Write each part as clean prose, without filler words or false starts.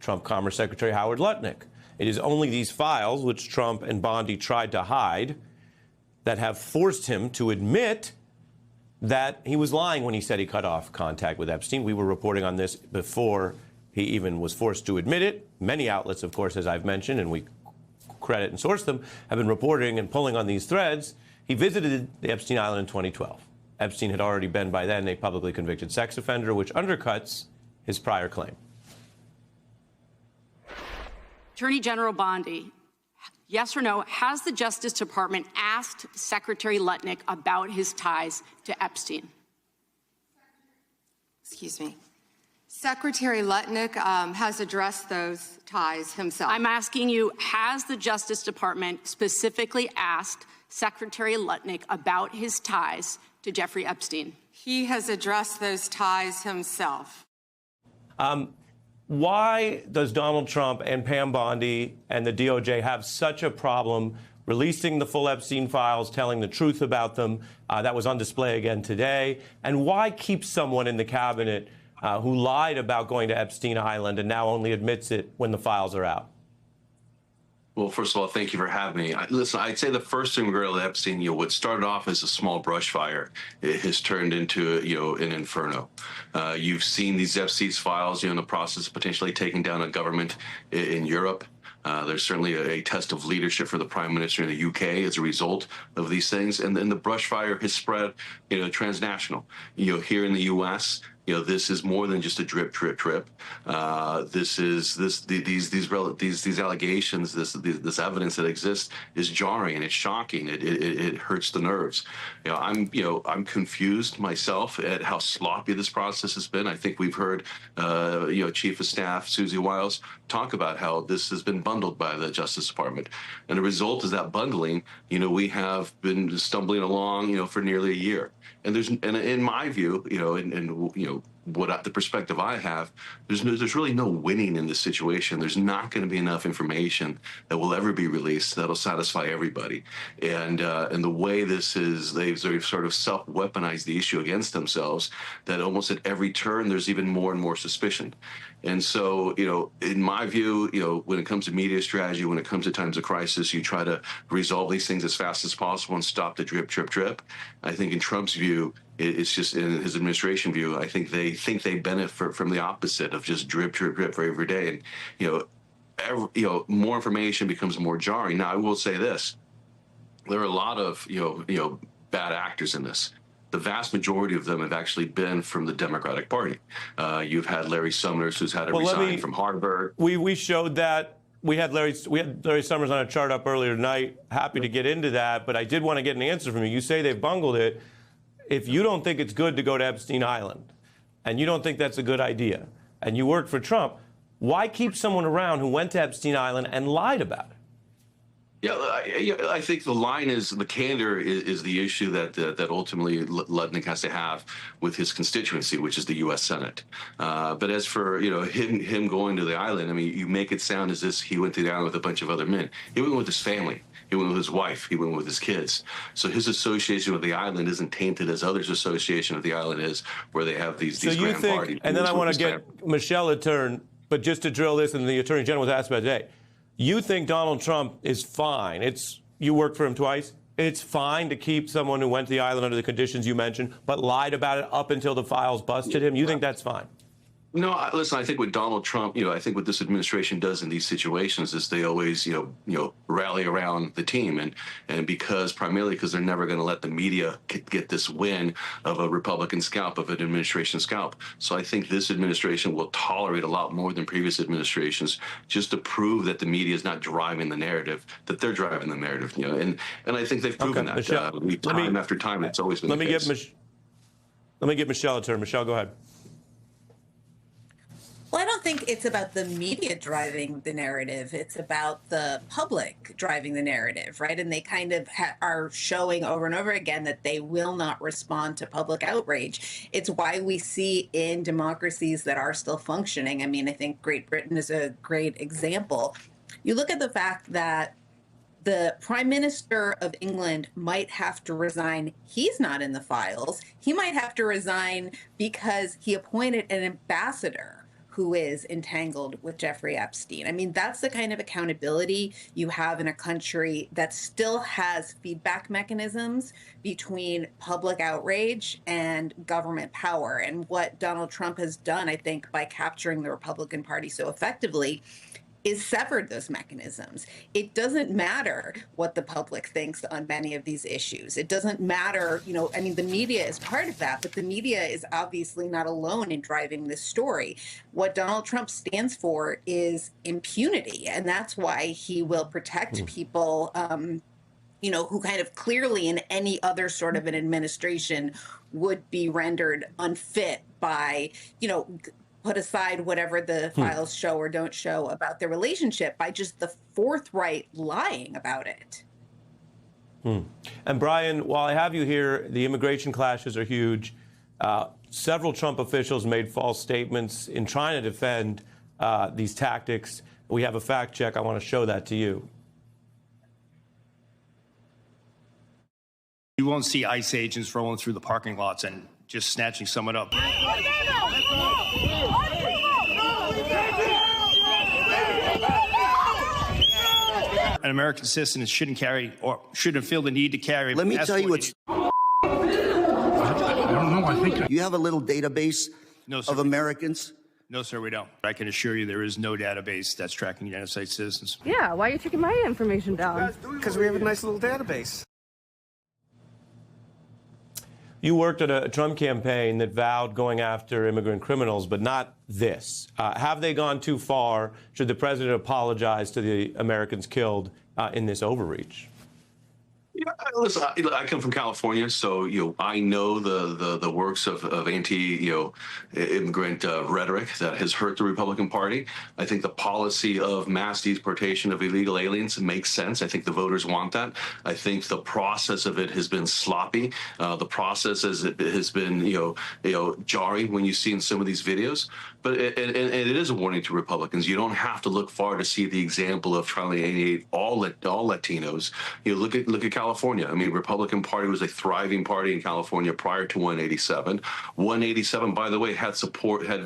Trump Commerce Secretary Howard Lutnick. It is only these files, which Trump and Bondi tried to hide, that have forced him to admit that he was lying when he said he cut off contact with Epstein. We were reporting on this before he even was forced to admit it. Many outlets, of course, as I've mentioned, and we credit and source them, have been reporting and pulling on these threads. He visited the Epstein Island in 2012. Epstein had already been, by then, a publicly convicted sex offender, which undercuts his prior claim. Attorney General Bondi, yes or no, has the Justice Department asked Secretary Lutnick about his ties to Epstein? Excuse me. Secretary Lutnick has addressed those ties himself. I'm asking you, has the Justice Department specifically asked Secretary Lutnick about his ties to Jeffrey Epstein? He has addressed those ties himself. Why does Donald Trump and Pam Bondi and the DOJ have such a problem releasing the full Epstein files, telling the truth about them? That was on display again today. And why keep someone in the cabinet who lied about going to Epstein Island and now only admits it when the files are out? Well, first of all, thank you for having me. Listen, I'd say the first thing regarding Epstein, what started off as a small brush fire, it has turned into, an inferno. You've seen these Epstein files, in the process of potentially taking down a government in Europe. There's certainly a test of leadership for the prime minister in the UK as a result of these things. And then the brush fire has spread, transnational. Here in the U.S., this is more than just a drip. These allegations, this evidence that exists is jarring and it's shocking. It hurts the nerves. I'm confused myself at how sloppy this process has been. I think we've heard, Chief of Staff Susie Wiles talk about how this has been bundled by the Justice Department, and the result is that bundling. We have been stumbling along, for nearly a year. And in my view, the perspective I have, there's really no winning in this situation. There's not going to be enough information that will ever be released that'll satisfy everybody. And the way this is, they've sort of self-weaponized the issue against themselves, that almost at every turn there's even more and more suspicion. And so, in my view, when it comes to media strategy, when it comes to times of crisis, you try to resolve these things as fast as possible and stop the drip. I think in Trump's view, it's just, in his administration view, I think they benefit from the opposite of just drip for every day. And, more information becomes more jarring. Now, I will say this. There are a lot of, bad actors in this. The vast majority of them have actually been from the Democratic Party. You've had Larry Summers, who's had to resign from Harvard. We showed that. We had Larry Summers on a chart up earlier tonight. Happy to get into that, but I did want to get an answer from you. You say they've bungled it. If you don't think it's good to go to Epstein Island, and you don't think that's a good idea, and you worked for Trump, why keep someone around who went to Epstein Island and lied about it? Yeah, I think the line is, the candor is the issue that ultimately Lutnick has to have with his constituency, which is the U.S. Senate. But as for him going to the island, I mean, you make it sound as if he went to the island with a bunch of other men. He went with his family. He went with his wife. He went with his kids. So his association with the island isn't tainted as others' association with the island is, where they have these grand parties. And then I want to get Michelle a turn, but just to drill this, and the Attorney General was asked about today. You think Donald Trump is fine? You worked for him twice. It's fine to keep someone who went to the island under the conditions you mentioned, but lied about it up until the files busted him. You think that's fine? No, listen, I think what Donald Trump, I think what this administration does in these situations is they always, rally around the team. And primarily because they're never going to let the media get this win of a Republican scalp, of an administration scalp. So I think this administration will tolerate a lot more than previous administrations, just to prove that the media is not driving the narrative, that they're driving the narrative. And I think they've proven that. Michelle, time after time, it's always been the case. Let me give Michelle a turn. Michelle, go ahead. Well, I don't think it's about the media driving the narrative. It's about the public driving the narrative, right? And they kind of are showing over and over again that they will not respond to public outrage. It's why we see in democracies that are still functioning. I mean, I think Great Britain is a great example. You look at the fact that the Prime Minister of England might have to resign. He's not in the files. He might have to resign because he appointed an ambassador who is entangled with Jeffrey Epstein. I mean, that's the kind of accountability you have in a country that still has feedback mechanisms between public outrage and government power. And what Donald Trump has done, I think, by capturing the Republican Party so effectively, is severed those mechanisms. It doesn't matter what the public thinks on many of these issues. It doesn't matter, I mean, the media is part of that, but the media is obviously not alone in driving this story. What Donald Trump stands for is impunity, and that's why he will protect people who kind of clearly in any other sort of an administration would be rendered unfit by, put aside whatever the files show or don't show about their relationship by just the forthright lying about it. And Brian, while I have you here, the immigration clashes are huge. Several Trump officials made false statements in trying to defend these tactics. We have a fact check. I want to show that to you. You won't see ICE agents rolling through the parking lots and just snatching someone up. An American citizen shouldn't carry or shouldn't feel the need to carry. Let me tell you what's. I don't know. I think You have a little database of Americans. No, sir, we don't. I can assure you there is no database that's tracking United States citizens. Yeah, why are you taking my information down? because we have a nice little database. You worked at a Trump campaign that vowed going after immigrant criminals, but not this. Have they gone too far? Should the president apologize to the Americans killed in this overreach? Yeah, listen, I come from California, so I know the works of anti-immigrant rhetoric that has hurt the Republican Party. I think the policy of mass deportation of illegal aliens makes sense. I think the voters want that. I think the process of it has been sloppy. The process has been jarring when you see in some of these videos. But it is a warning to Republicans. You don't have to look far to see the example of trying to alienate all Latinos. Look at California. I mean, Republican Party was a thriving party in California prior to 187. 187, by the way, had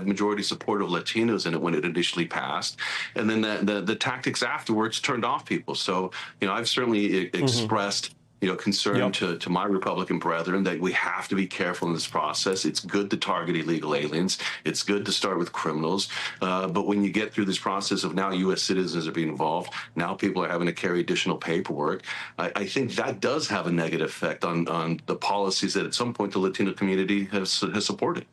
majority support of Latinos in it when it initially passed, and then the tactics afterwards turned off people. So I've certainly expressed concern to my Republican brethren that we have to be careful in this process. It's good to target illegal aliens. It's good to start with criminals. But when you get through this process of now U.S. citizens are being involved, now people are having to carry additional paperwork, I think that does have a negative effect on the policies that at some point the Latino community has supported.